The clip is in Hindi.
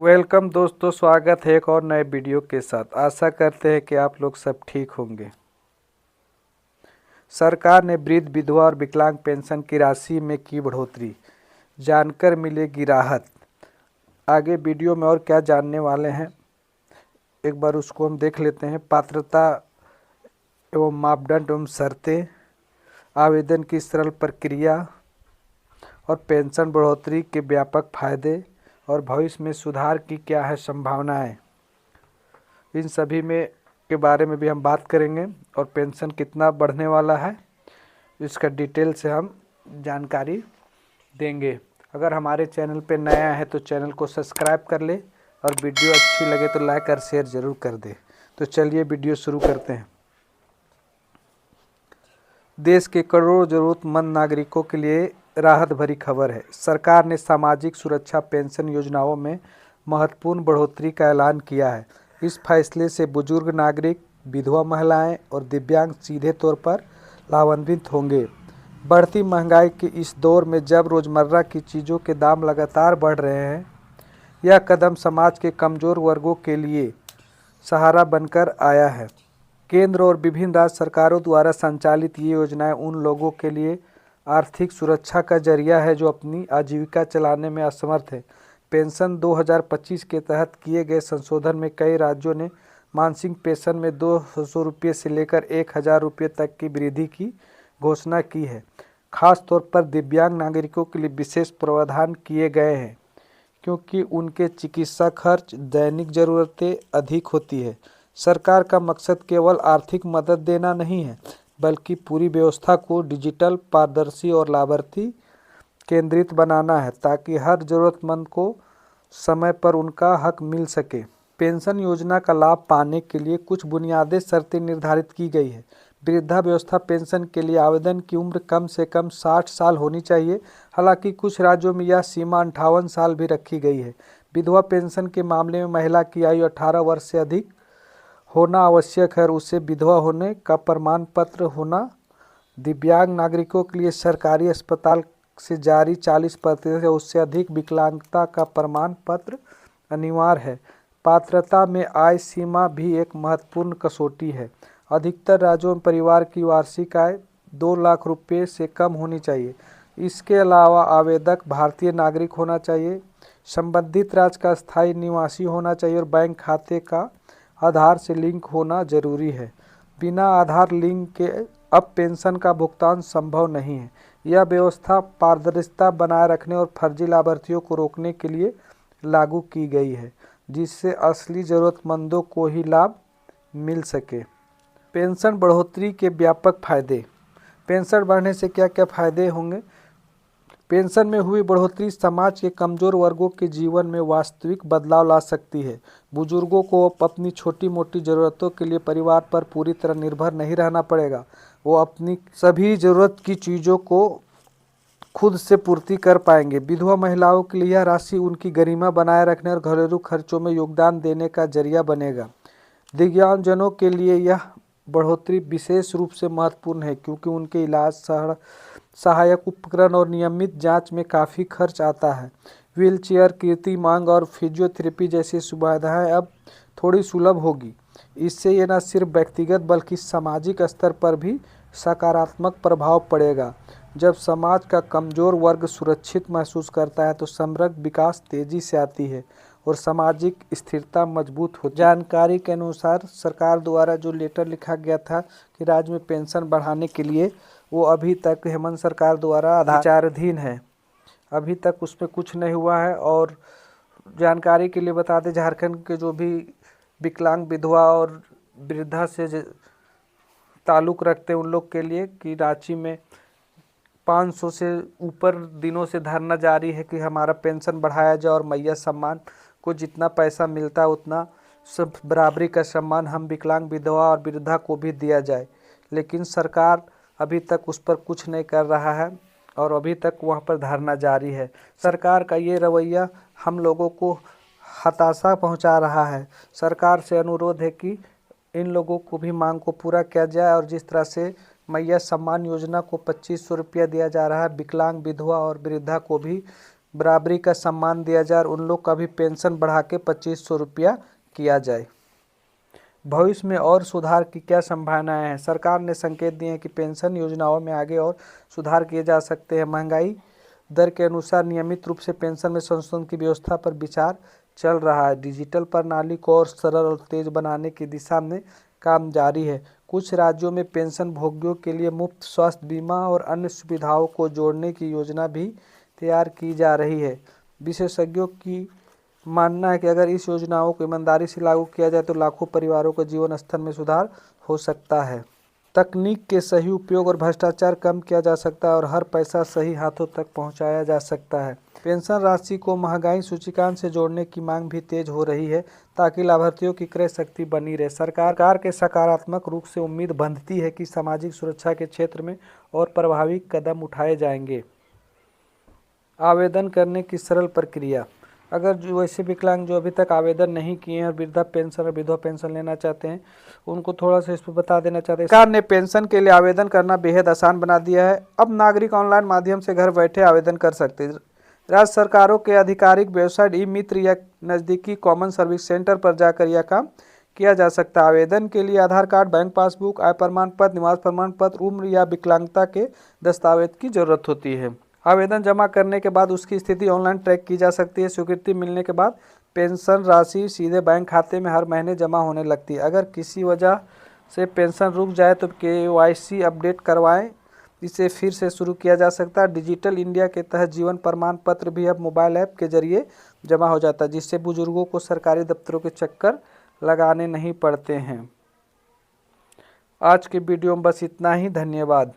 वेलकम दोस्तों, स्वागत है एक और नए वीडियो के साथ। आशा करते हैं कि आप लोग सब ठीक होंगे। सरकार ने वृद्ध, विधवा और विकलांग पेंशन की राशि में की बढ़ोतरी, जानकर मिलेगी राहत। आगे वीडियो में और क्या जानने वाले हैं, एक बार उसको हम देख लेते हैं। पात्रता एवं मापदंड एवं शर्तें, आवेदन की सरल प्रक्रिया और पेंशन बढ़ोतरी के व्यापक फायदे और भविष्य में सुधार की क्या है संभावनाएं, इन सभी में के बारे में भी हम बात करेंगे। और पेंशन कितना बढ़ने वाला है इसका डिटेल से हम जानकारी देंगे। अगर हमारे चैनल पे नया है तो चैनल को सब्सक्राइब कर ले और वीडियो अच्छी लगे तो लाइक और शेयर ज़रूर कर दे। तो चलिए वीडियो शुरू करते हैं। देश के करोड़ों ज़रूरतमंद नागरिकों के लिए राहत भरी खबर है। सरकार ने सामाजिक सुरक्षा पेंशन योजनाओं में महत्वपूर्ण बढ़ोतरी का ऐलान किया है। इस फैसले से बुजुर्ग नागरिक, विधवा महिलाएं और दिव्यांग सीधे तौर पर लाभान्वित होंगे। बढ़ती महंगाई के इस दौर में जब रोज़मर्रा की चीज़ों के दाम लगातार बढ़ रहे हैं, यह कदम समाज के कमज़ोर वर्गों के लिए सहारा बनकर आया है। केंद्र और विभिन्न राज्य सरकारों द्वारा संचालित ये योजनाएं उन लोगों के लिए आर्थिक सुरक्षा का जरिया है जो अपनी आजीविका चलाने में असमर्थ है। पेंशन 2025 के तहत किए गए संशोधन में कई राज्यों ने मासिक पेंशन में 200 रुपये से लेकर 1000 रुपये तक की वृद्धि की घोषणा की है। खास तौर पर दिव्यांग नागरिकों के लिए विशेष प्रावधान किए गए हैं क्योंकि उनके चिकित्सा खर्च, दैनिक ज़रूरतें अधिक होती है। सरकार का मकसद केवल आर्थिक मदद देना नहीं है, बल्कि पूरी व्यवस्था को डिजिटल, पारदर्शी और लाभार्थी केंद्रित बनाना है ताकि हर ज़रूरतमंद को समय पर उनका हक मिल सके। पेंशन योजना का लाभ पाने के लिए कुछ बुनियादी शर्तें निर्धारित की गई है। वृद्धावस्था पेंशन के लिए आवेदन की उम्र कम से कम 60 साल होनी चाहिए। हालांकि कुछ राज्यों में यह सीमा 58 साल भी रखी गई है। विधवा पेंशन के मामले में महिला की आयु 18 वर्ष से अधिक होना आवश्यक है और उसे विधवा होने का प्रमाण पत्र होना। दिव्यांग नागरिकों के लिए सरकारी अस्पताल से जारी 40% या उससे अधिक विकलांगता का प्रमाण पत्र अनिवार्य है। पात्रता में आय सीमा भी एक महत्वपूर्ण कसौटी है। अधिकतर राज्यों में परिवार की वार्षिक आय 2 लाख रुपये से कम होनी चाहिए। इसके अलावा आवेदक भारतीय नागरिक होना चाहिए, संबंधित राज्य का स्थायी निवासी होना चाहिए और बैंक खाते का आधार से लिंक होना जरूरी है। बिना आधार लिंक के अब पेंशन का भुगतान संभव नहीं है। यह व्यवस्था पारदर्शिता बनाए रखने और फर्जी लाभार्थियों को रोकने के लिए लागू की गई है, जिससे असली ज़रूरतमंदों को ही लाभ मिल सके। पेंशन बढ़ोतरी के व्यापक फायदे। पेंशन बढ़ने से क्या क्या फायदे होंगे? पेंशन में हुई बढ़ोतरी समाज के कमज़ोर वर्गों के जीवन में वास्तविक बदलाव ला सकती है। बुजुर्गों को अपनी छोटी मोटी ज़रूरतों के लिए परिवार पर पूरी तरह निर्भर नहीं रहना पड़ेगा। वो अपनी सभी ज़रूरत की चीज़ों को खुद से पूर्ति कर पाएंगे। विधवा महिलाओं के लिए यह राशि उनकी गरिमा बनाए रखने और घरेलू खर्चों में योगदान देने का जरिया बनेगा। दिव्यांगजनों के लिए यह बढ़ोतरी विशेष रूप से महत्वपूर्ण है क्योंकि उनके इलाज, सहायक उपकरण और नियमित जांच में काफ़ी खर्च आता है। व्हीलचेयर, कीर्तिमान और फिजियोथेरेपी जैसी सुविधाएं अब थोड़ी सुलभ होगी। इससे ये न सिर्फ व्यक्तिगत बल्कि सामाजिक स्तर पर भी सकारात्मक प्रभाव पड़ेगा। जब समाज का कमज़ोर वर्ग सुरक्षित महसूस करता है तो समग्र विकास तेज़ी से आती है और सामाजिक स्थिरता मजबूत हो। जानकारी के अनुसार सरकार द्वारा जो लेटर लिखा गया था कि राज्य में पेंशन बढ़ाने के लिए, वो अभी तक हेमंत सरकार द्वारा विचाराधीन है। अभी तक उसमें कुछ नहीं हुआ है। और जानकारी के लिए बता दें, झारखंड के जो भी विकलांग, विधवा और वृद्धा से ताल्लुक़ रखते हैं उन लोग के लिए कि रांची में 500 से ऊपर दिनों से धरना जारी है कि हमारा पेंशन बढ़ाया जाए और मैया सम्मान को जितना पैसा मिलता है उतना सब बराबरी का सम्मान हम विकलांग, विधवा और वृद्धा को भी दिया जाए। लेकिन सरकार अभी तक उस पर कुछ नहीं कर रहा है और अभी तक वहाँ पर धरना जारी है। सरकार का ये रवैया हम लोगों को हताशा पहुँचा रहा है। सरकार से अनुरोध है कि इन लोगों को भी मांग को पूरा किया जाए और जिस तरह से मैया सम्मान योजना को 2500 रुपया दिया जा रहा है, विकलांग, विधवा और वृद्धा को भी बराबरी का सम्मान दिया जाए और उन लोग का भी पेंशन बढ़ा के 2500 रुपया किया जाए। भविष्य में और सुधार की क्या संभावनाएं हैं? सरकार ने संकेत दिए हैं कि पेंशन योजनाओं में आगे और सुधार किए जा सकते हैं। महंगाई दर के अनुसार नियमित रूप से पेंशन में संशोधन की व्यवस्था पर विचार चल रहा है। डिजिटल प्रणाली को और सरल और तेज बनाने की दिशा में काम जारी है। कुछ राज्यों में पेंशन भोगियों के लिए मुफ्त स्वास्थ्य बीमा और अन्य सुविधाओं को जोड़ने की योजना भी तैयार की जा रही है। विशेषज्ञों की मानना है कि अगर इस योजनाओं को ईमानदारी से लागू किया जाए तो लाखों परिवारों के जीवन स्तर में सुधार हो सकता है। तकनीक के सही उपयोग और भ्रष्टाचार कम किया जा सकता है और हर पैसा सही हाथों तक पहुंचाया जा सकता है। पेंशन राशि को महंगाई सूचकांक से जोड़ने की मांग भी तेज हो रही है ताकि लाभार्थियों की क्रय शक्ति बनी रहे। सरकार के सकारात्मक रूप से उम्मीद बंधती है कि सामाजिक सुरक्षा के क्षेत्र में और प्रभावी कदम उठाए जाएंगे। आवेदन करने की सरल प्रक्रिया। अगर जो ऐसे विकलांग जो अभी तक आवेदन नहीं किए हैं और वृद्धा पेंशन और विधवा पेंशन लेना चाहते हैं, उनको थोड़ा सा इस पर बता देना चाहते हैं। सरकार ने पेंशन के लिए आवेदन करना बेहद आसान बना दिया है। अब नागरिक ऑनलाइन माध्यम से घर बैठे आवेदन कर सकते हैं। राज्य सरकारों के आधिकारिक वेबसाइट ई मित्र या नज़दीकी कॉमन सर्विस सेंटर पर जाकर यह काम किया जा सकता है। आवेदन के लिए आधार कार्ड, बैंक पासबुक, आय प्रमाण पत्र, निवास प्रमाण पत्र, उम्र या विकलांगता के दस्तावेज की जरूरत होती है। आवेदन जमा करने के बाद उसकी स्थिति ऑनलाइन ट्रैक की जा सकती है। स्वीकृति मिलने के बाद पेंशन राशि सीधे बैंक खाते में हर महीने जमा होने लगती है। अगर किसी वजह से पेंशन रुक जाए तो KYC अपडेट करवाएं, इसे फिर से शुरू किया जा सकता है। डिजिटल इंडिया के तहत जीवन प्रमाण पत्र भी अब मोबाइल ऐप के जरिए जमा हो जाता है, जिससे बुजुर्गों को सरकारी दफ्तरों के चक्कर लगाने नहीं पड़ते हैं। आज के वीडियो में बस इतना ही। धन्यवाद।